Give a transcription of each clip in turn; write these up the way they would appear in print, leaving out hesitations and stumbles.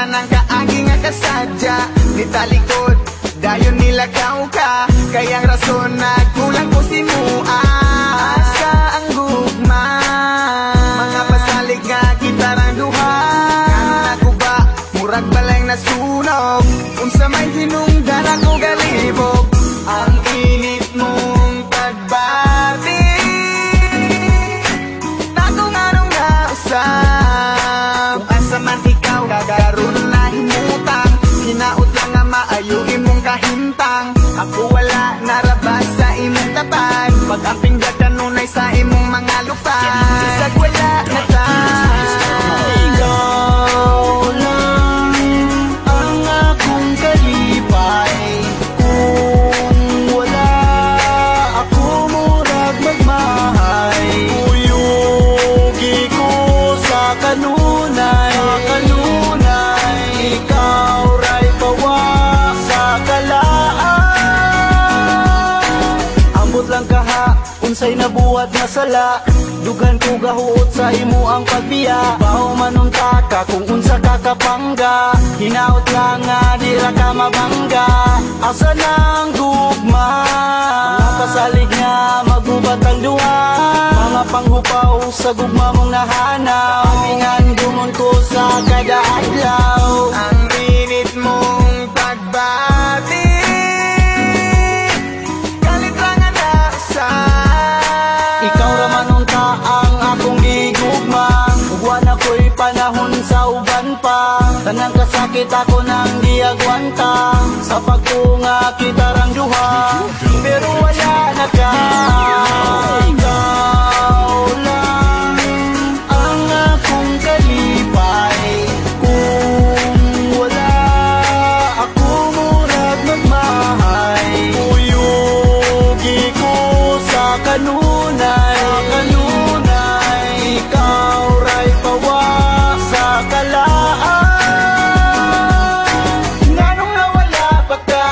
tanang kaagi nga kasadya ni talikod, dayon nilagaw ka. Kayang rason nagkulang ko si mua. Asa ang gugma, mga pasalig nga gitarang duha. Kanon ako ba, murag balay nasunog, unsa may hinungdan ako galibog. Ang init mong pagbati, nakong anong nausap. Kung asa man ikaw, gagaroon na himutang. Hinaot lang nga maayo imong kahintang. Ako wala narabas sa imong tapad, pag-amping gaganunay sa imong mga lupad. Isag wala na ta. Ikaw lang ang akong kalipay. Kung wala ako, murag magmahay. Uyugi ko sa kanunay, ikaw ray bawa sa kalaan. Ambot lang kaha, unsay nabuhat na sala. Dugan ko gahuot sa imo ang pagbiya. Bao manunta ka kung unsa ka kapangga. Hinaot lang nga di ra ka mabangga. Asa nang gugma, mga pasalig nga magubat ang duha. Mga panghupaw sa gugma mong nahanaw. Amingan gumon ko sa kada adlaw. Ang init mong pagbati, galit lang ang nasa. Ikaw raman unta ang akong gigugma. Ugwan ako'y panahon sa uban pa. Tanang kasakit ako nang diagwanta. Sa pagtunga kita rang duha, pero wala na ka. Ikaw lang ang akong kalipay. Kung wala ako, murag magmahay. Uyugi ko sa kanunay, ikaw ray pawa sa kalaan. Nganong nawala pa ka?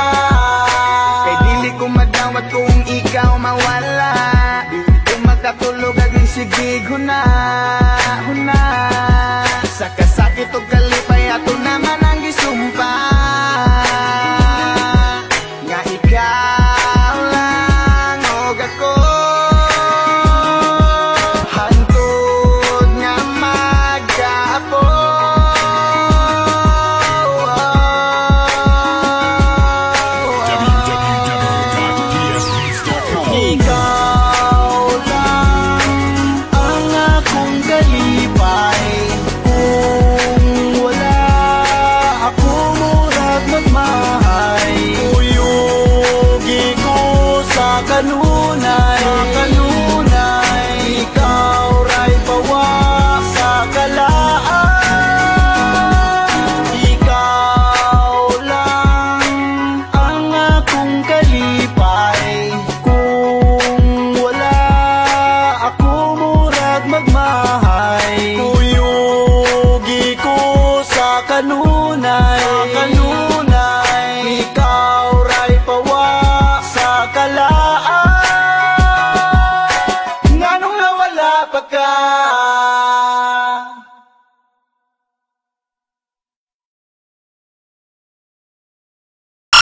Kay dili ko madawat kung ikaw mawala. Di ko makatulog aging sigig na.